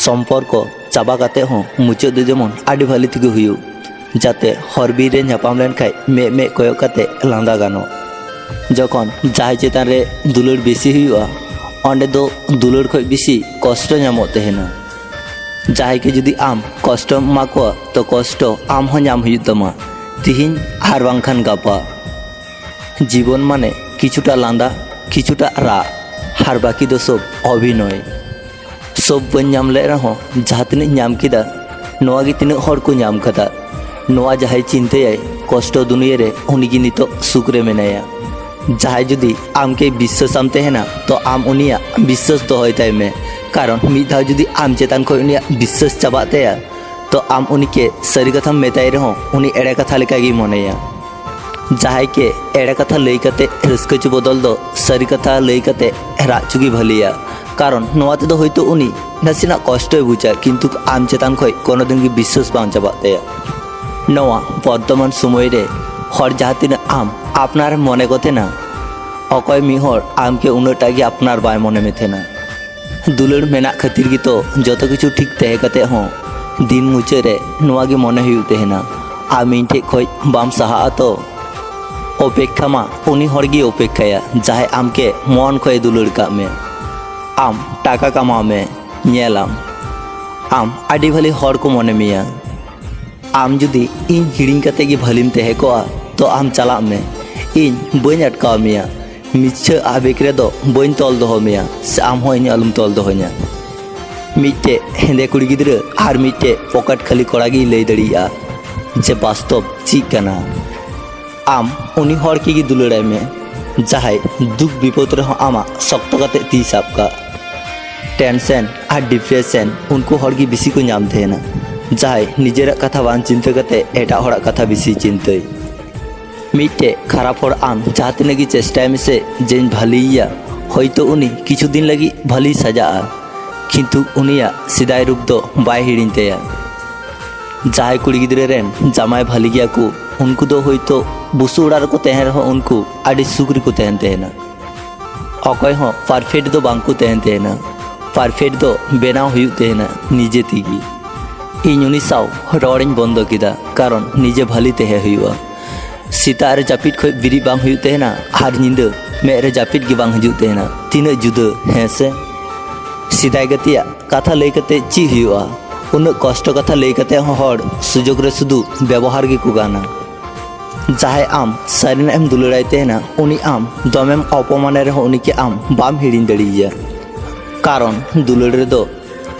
सम्पर्क चाबा काते हों मुचाद दो जेमन आडी भाली तेगे हुयु जाते हर बीर रे नापाम लेनखाय मे मे कयक काते लांदा गानो जखन जहाय चेतान रे दुलार बेसी हुयुआ ओंडे दो दुलार खय बेसी कष्ट नामो तहेना। जहाय के जुदी आम कष्ट एमाकोआ तो कष्ट आम हों नाम हुयु तमा तिहिन आर बांखान गापा। जीवन माने किछुटा लांदा किछुटा रा हार बाकी दो सब अभिनय। सब बन नाम ले रहा जहाँ तीन नाम किदा नोआ गे तीन हर को नाम कदा नोआ जहाय चिंताय कष्ट दुनिया रे उनी नितो सुख रे मेनाया। जहाय जुदी आम के विश्वास आम तहेना तो आम उनिया विश्वास दोहय ताय मे कारण मिद धाव जुदी आम चेतान खय उनिया विश्वास चाबा ताया तो आम उनी के सारी कथा मेताय रहो उनी एड़े कथा लेका गे मनेया। जहाय के एड़े कथा लई कते रस्कचु बदल दो सारी कथा लई कते राचुगी भलिया कारण नोआ तेदो होयतो उनी नासेना कष्ट बुझा किंतु आम चेतान खय कोनो दिन गे विश्वास बांग चाबा ताया। नोआ वर्तमान समय रे हर जहाँ तीन आम आपनार मने गते ना अकय मिहर आम के उन्नाटा गे आपनार बाय मने मेथेना। दुलार मेना खातिर गे तो जतो किछु ठीक तहे कते हों दिन मुचाद रे नोआ गे मने हुयु तहेना आम इन ठेन खय बाम साहा तो अपेक्षा मा उनी हर गे अपेक्षाया जहाय आम के मन खय दुलार का मे आम टाका कामा मे नेलाम आम आडी भाली हर को मने मिया। आम जुदी इन हिड़िंग कते गे भालीम तहे कोआ तो आम चला मे इन बइन अटकाव मिया मिच्छा आवेग रे दो बइन तल दोहो मिया से आम हो इन आलुम तल दोहो냐। मिट्टे हेंदे कुड़ी गिद्रा आर मिट्टे पॉकेट खाली कोड़ा गे लई दड़िया जे वास्तव चीज कना। आम उनी हर के गे दुलाराय मे जहाय दुख विपद रे आमा शक्त काते ती साब का। टेंशन और डिप्रेशन उनको हर गे बेसी को नाम थेना जहाय निजेरा कथा बांग चिंता कते एटा हरा कथा बेसी चिंताय। मिट्टे खराब हर आम जहाँ तीन गे चेष्टाय मेसे जेन भालिया होयतो उनी किछु दिन लगी भाली सजाआ किंतु उनिया सिदाय रूप दो बाय हिड़िंग ताया। जहाय कुड़ी गिद्रा रेन जामाय भाली गया को उनको दो होयतो बुसु उड़ा रको तहेन रहो उनको आडी सुख रे को तहेन तहेना अकय हो परफेक्ट दो बांग को तहेन तहेना परफेक्ट दो बेनाव हुयु तहेना निजे तेगी। इन उनी साव रड़िंग बंद किदा कारण निजे भाली तहे हुयुआ। सीता रे जापिद खय बिरी बांग हुयु तहेना आर निंदा मे रे जापिद गे बांग हिजु तहेना तीना जुदा हेसे। सिदाय गतिया कथा लई कते ची हुयुआ उन कष्ट कथा लई कते हर सुजोग रे सुदु व्यवहार गे को गाना। जहाय आम सारिना एम दुलाराय तहेना उनी आम दमेम अपमाने रे उनी के आम बाम हिड़िंग दड़िया कारण दुलार रे दो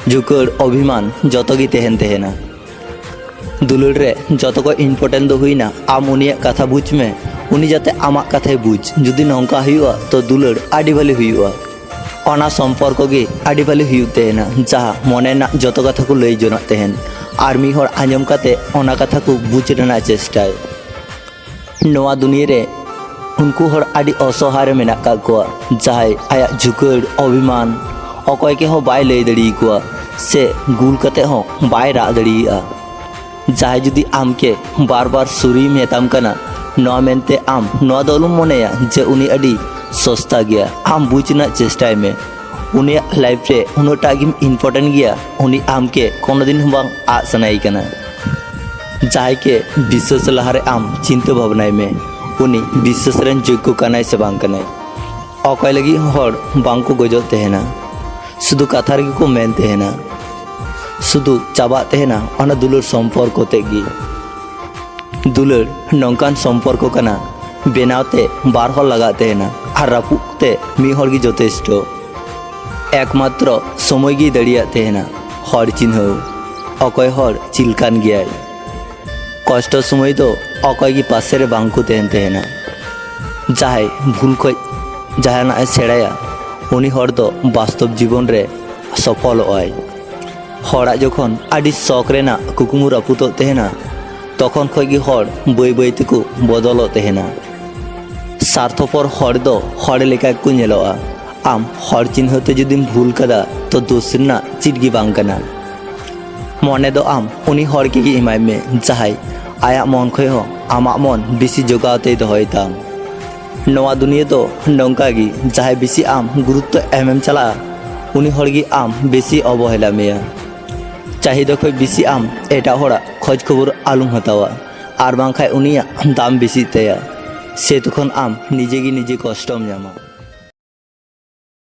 जुकर अभिमान जतो गे तहेन तहेना। दुलार रे जतो को इम्पोर्टेंट दो हुईना आम उनिया कथा बुझ में उनी जाते आमा कथाय बुझ जुदी नंका हुयुआ तो दुलार आडी भाली हुयुआ ओना सम्पर्क गे आडी भाली हुयु तहेना जहाँ मने ना जतो कथा को लई जोना तहेन आर मी हर आंजम काते ओना कथा को बुझ रेना चेष्टाय। नोआ दुनिया रे उनको हर आडी असहाय मेना का कोआ जहाय आया झुकड़ अभिमान अकय के हो बाय लई दड़ी कोआ से गुल कते हो बाय रा दड़िया। जहाय जुदी आम के बार बार सुरी मेताम कना नोआ मेनते आम नोआ दो मनेया जे उनी आडी सस्ता गया आम बुझना चेष्टाय में उनिया लाइफ रे उनोटा गे इम्पोर्टेंट गया उनी आम के कोनो दिन बांग आ सनाई कना। जहाय के विश्वास लहारे आम चिंता भावनाय में उनी विश्वास रेन योग्य कनाय से बांग कनाय अकय लगी हर बांग को गजो तहेना शुधु कथा रे को मेन तहेना शुधु चाबा तहेना ओना दुलार सम्पर्क तेगी। दुलार नंकान सम्पर्क कना बेनावते बार हर लगा तहेना आर रापुते मी हर गे जथेष्ट एकमात्र समय गे दड़िया तहेना हर चिन्ह अकय हर चिलकान गया कष्ट समय दो अकय गे पासे रे बांग को तहेन तहेना। जहाय भूल खय जहाना सेड़ाया उनी हर दो वास्तव जीवन रे सफल होय हरा जखन आडी शौक रेना कुकुमु रापुतो तहेना तखन खय गे हर बय बय तेको बदलो तहेना। स्वार्थपर हर दो हर लेका को नेलोआ आम हर चिन्हते जुदीम भूल कदा तो दोष रेना चीज गे बांग कना मने दो आम उनी हर के गे इमाय मे जहाय आया मन खय हो आमा मन बेसी जोगावते दोहय ताम। नोआ दुनिया तो नौका गे जहाय बेसी आम गुरुत्व एमएम चला उनी हर गे आम बेसी अवहेला मेया চাহিদা খয় বেশি আম এটা হড়া খোঁজ খবর আলুম হাতাওয়া আর বাংখায় উনিয়া দাম বেশি তাইয়া সে তখন আম নিজে গিয়ে নিজে কষ্টম জামা।